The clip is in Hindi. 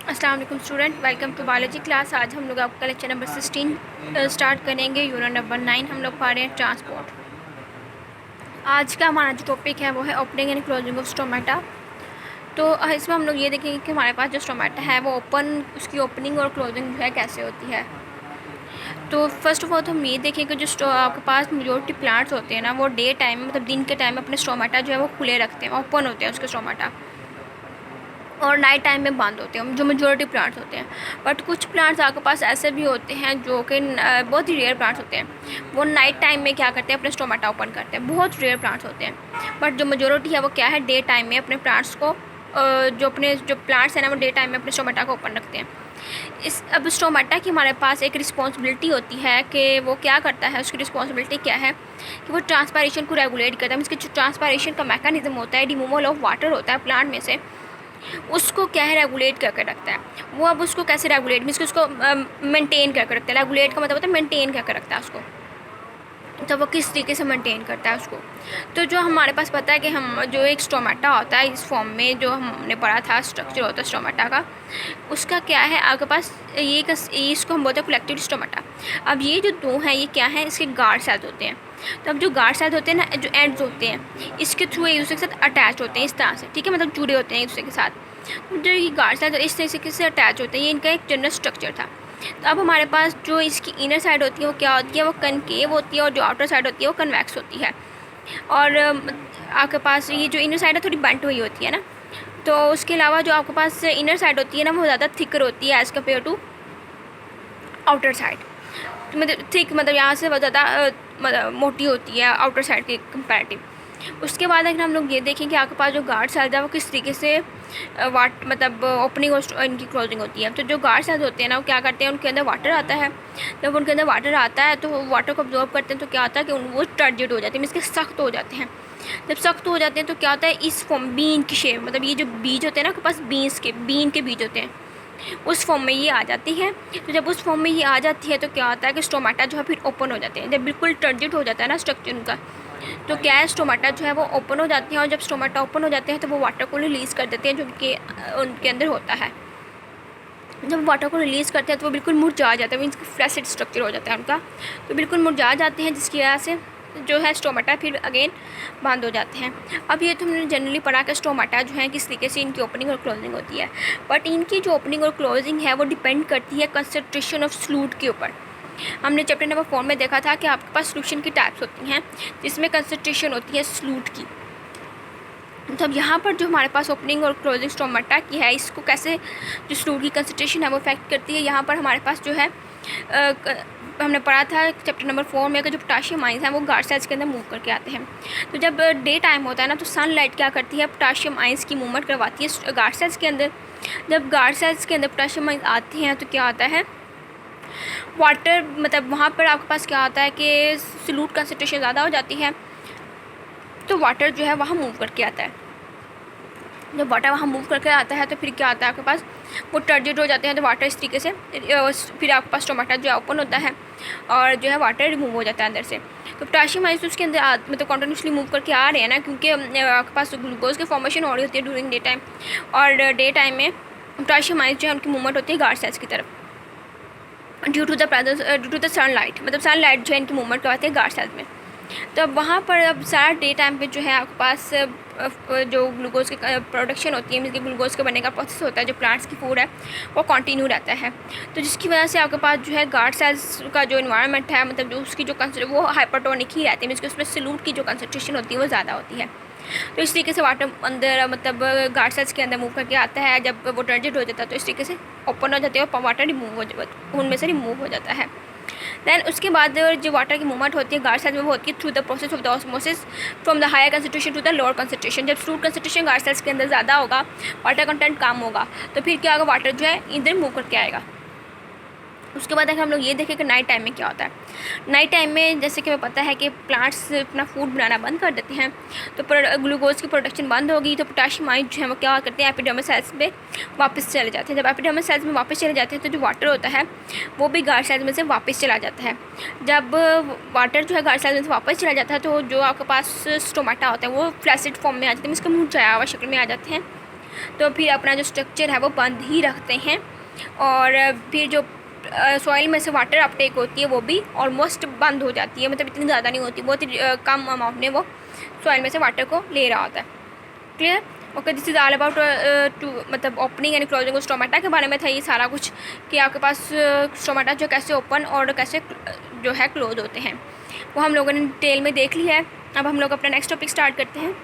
अस्सलाम वालेकुम student, welcome to biology class. आज हम लोग आपका लेक्चर नंबर 16 स्टार्ट करेंगे। यूनिट नंबर 9 हम लोग पढ़ रहे हैं ट्रांसपोर्ट। आज का हमारा जो टॉपिक है वो है opening and closing of stomata. तो इसमें हम लोग ये देखेंगे कि हमारे पास जो स्टोमेटा है वो उसकी ओपनिंग और क्लोजिंग जो है कैसे होती है। तो फर्स्ट ऑफ ऑल तो हम ये देखेंगे कि जो आपके पास मेजोरिटी प्लांट्स होते हैं ना, वो डे टाइम मतलब दिन के टाइम में अपने स्टोमेटा जो है वो खुले रखते हैं, ओपन होते हैं उसके स्टोमेटा, और नाइट टाइम में बंद होते हैं जो मेजॉरिटी प्लांट्स होते हैं। बट कुछ प्लांट्स आपके पास ऐसे भी होते हैं जो कि बहुत ही रेयर प्लांट्स होते हैं, वो नाइट टाइम में क्या करते हैं, अपने स्टोमेटा ओपन करते हैं। बहुत रेयर प्लांट्स होते हैं, बट जो मेजॉरिटी है वो क्या है, डे टाइम में अपने प्लांट्स को जो प्लांट्स हैं ना वो डे टाइम में अपने स्टोमेटा को ओपन रखते हैं। अब स्टोमेटा की हमारे पास एक रिस्पॉन्सिबिलिटी होती है कि वो क्या करता है, उसकी रिस्पॉन्सिबिलिटी क्या है कि वो ट्रांसपायरेशन को रेगुलेट करता है। इसके जो ट्रांसपायरेशन का मैकेनिज्म होता है, रिमूवल ऑफ वाटर होता है प्लांट में से, उसको क्या है, रेगुलेट करके रखता है। वो अब उसको कैसे रेगुलेट मीन्स कि उसको मेंटेन करके रखता है। रेगुलेट का मतलब होता है मेंटेन करके रखता है उसको, तो वो किस तरीके से मेंटेन करता है उसको। तो जो हमारे पास पता है कि हम जो एक स्टोमेटा होता है, इस फॉर्म में जो हमने पढ़ा था स्ट्रक्चर होता है स्टोमेटा का, उसका क्या है आपके पास ये इसको हम बोलते हैं कलेक्टिव स्टोमेटा। अब ये जो दो हैं ये क्या है, इसके गार्ड सेल्स होते हैं। तो अब जो गार्ड सेल्स होते हैं ना, जो एंड्स होते हैं, इसके थ्रू एक दूसरे के साथ अटैच होते हैं इस तरह से, ठीक है, मतलब जुड़े होते हैं एक दूसरे के साथ। तो जो ये गार्ड सेल्स इस तरीके से अटैच होते हैं, ये इनका एक जनरल स्ट्रक्चर था। तो अब हमारे पास जो इसकी इनर साइड होती है वो क्या होती है, वो कनकेव होती है, और जो आउटर साइड होती है वो कन्वेक्स होती है। और आपके पास ये जो इनर साइड है थोड़ी बेंट हुई होती है ना। तो उसके अलावा जो आपके पास इनर साइड होती है ना वो ज़्यादा थिकर होती है as compare to outer side. मतलब थिक मतलब यहाँ से बहुत ज़्यादा मतलब मोटी होती है आउटर साइड के कंपैरेटिव। उसके बाद अगर हम लोग ये देखें कि आपके पास जो गार्ड सेल्स है वो किस तरीके से मतलब ओपनिंग और इनकी क्लोजिंग होती है। तो जो गार्ड सेल्स होते हैं ना वो क्या करते हैं, उनके अंदर वाटर आता है। जब उनके अंदर वाटर आता है तो वाटर को ऑब्जॉर्व करते हैं, तो क्या होता है कि वो टर्जिड हो जाते हैं, मीन्स के सख्त हो जाते हैं। जब सख्त हो जाते हैं तो क्या होता है, इस फॉर्म बीन की शेप, मतलब ये जो बीज होते हैं ना आपके पास बीन के बीज होते हैं, उस फॉर्म में ये आ जाती है। तो जब उस फॉर्म में ये आ जाती है तो क्या होता है कि स्टोमेटा जो है फिर ओपन हो जाते हैं। जब बिल्कुल टर्जिड हो जाता है ना स्ट्रक्चर उनका, तो क्या है, स्टोमेटा जो है वो ओपन हो जाती हैं। और जब स्टोमेटा ओपन हो जाते हैं तो वो वाटर को रिलीज़ कर देते हैं जो उनके अंदर होता है। जब वाटर को रिलीज़ करते हैं तो वो बिल्कुल मुरझा जाता है, मीन्स फ्लैसिड स्ट्रक्चर हो जाता है उनका, तो बिल्कुल मुरझा जाते हैं, जिसकी वजह से जो है स्टोमेटा फिर अगेन बंद हो जाते हैं। अब ये तो हमने जनरली पढ़ा कि स्टोमेटा जो है किस तरीके से इनकी ओपनिंग और क्लोजिंग होती है। बट इनकी जो ओपनिंग और क्लोजिंग है वो डिपेंड करती है कंसंट्रेशन ऑफ स्लूट के ऊपर। हमने चैप्टर नंबर 4 में देखा था कि आपके पास सोल्यूशन की टाइप्स होती हैं जिसमें कंसंट्रेशन होती है स्लूट की। तो अब यहाँ पर जो हमारे पास ओपनिंग और क्लोजिंग स्टोमेटा की है, इसको कैसे जो स्लूट की कंसंट्रेशन है वो इफेक्ट करती है। यहाँ पर हमारे पास जो है हमने पढ़ा था चैप्टर नंबर 4 में कि जो पोटाशियम आइंस हैं वो गार्ड सेल्स के अंदर मूव करके आते हैं। तो जब डे टाइम होता है ना तो सनलाइट क्या करती है, पोटाशियम आइंस की मूवमेंट करवाती है गार्ड सेल्स के अंदर। जब गार्ड सेल्स के अंदर पोटाशियम आइंस आती हैं तो क्या आता है, वाटर मतलब वहाँ पर आपके पास क्या होता है कि सॉल्यूट कंसंट्रेशन ज़्यादा हो जाती है, तो वाटर जो है वहाँ मूव करके आता है। जब वाटर वहाँ मूव करके आता है तो फिर क्या आता है आपके पास, वो टर्जिड हो जाते हैं, तो वाटर इस तरीके से फिर आपके पास टोमेटा जो है ओपन होता है और जो है वाटर रिमूव हो जाता है अंदर से। तो पोटाशियम आइंस उसके अंदर मतलब कॉन्टिन्यूसली मूव करके आ रहे हैं ना, क्योंकि आपके पास ग्लूकोज की फॉर्मेशन हो रही होती है ड्यूरिंग डे टाइम, और डे टाइम में पोटाशियम आइंस जो है उनकी मूवमेंट होती है गार्ड सेल्स की तरफ ड्यू टू द सनलाइट, मतलब सनलाइट जो है इनकी मूवमेंट करवाती है गार्ड सेल्स में। तो अब वहाँ पर अब सारा डे टाइम पे जो है आपके पास जो ग्लूकोज की प्रोडक्शन होती है, मतलब ग्लूकोज के बनने का प्रोसेस होता है जो प्लांट्स की फूड है वो कंटिन्यू रहता है। तो जिसकी वजह से आपके पास जो है गार्ड सेल्स का जो इन्वायरमेंट है, मतलब जो उसकी जो वो हाइपरटोनिक ही रहती है, मीन्स उसमें सॉल्यूट की जो कंसंट्रेशन होती है वो ज़्यादा होती है। तो इस तरीके से वाटर अंदर मतलब गार्ड सेल्स के अंदर मूव करके आता है। जब वो टर्जिड हो जाता है तो इस तरीके से ओपन हो जाते हैं और वाटर रिमूव हो जाता, उनमें से रिमूव हो जाता है। दैन उसके बाद जो वाटर की मूवमेंट होती है गार्ड सेल्स में वो होती है through the process of the osmosis from the higher concentration to the lower concentration. जब सॉल्यूट कंसंट्रेशन गार्ड सेल्स के अंदर ज़्यादा होगा, वाटर कंटेंट कम होगा, तो फिर क्या होगा, वाटर जो है इधर मूव करके आएगा। उसके बाद अगर हम लोग ये देखें कि नाइट टाइम में क्या होता है। नाइट टाइम में जैसे कि हमें पता है कि प्लांट्स अपना फूड बनाना बंद कर देते हैं, तो ग्लूकोज की प्रोडक्शन बंद होगी, तो पोटाशियम आयन जो है वो क्या करते हैं, एपिडर्मल सेल्स में वापस चले जाते हैं। जब एपिडर्मल सेल्स में वापस चले जाते हैं तो जो वाटर होता है वो भी गार्ड सेल्स में से वापस चला जाता है। जब वाटर जो है गार्ड सेल्स में से वापस चला जाता है तो जो आपके पास स्टोमेटा होता है वो फ्लैसिड फॉर्म में आ जाते हैं, इसका मुँह चाया हुआ शक्ल में आ जाते हैं। तो फिर अपना जो स्ट्रक्चर है वो बंद ही रखते हैं, और फिर जो सॉइल में से वाटर अपटेक होती है वो भी ऑलमोस्ट बंद हो जाती है, मतलब इतनी ज़्यादा नहीं होती, बहुत ही कम अमाउंट में वो सॉइल में से वाटर को ले रहा होता है। Clear? Okay, this is all about to मतलब ओपनिंग एंड क्लोजिंग स्टोमेटा के बारे में था ये सारा कुछ, कि आपके पास स्टोमेटा जो कैसे ओपन और कैसे जो है क्लोज होते हैं, वो हम लोगों ने डिटेल में देख लिया है। अब हम लोग अपना नेक्स्ट टॉपिक स्टार्ट करते हैं।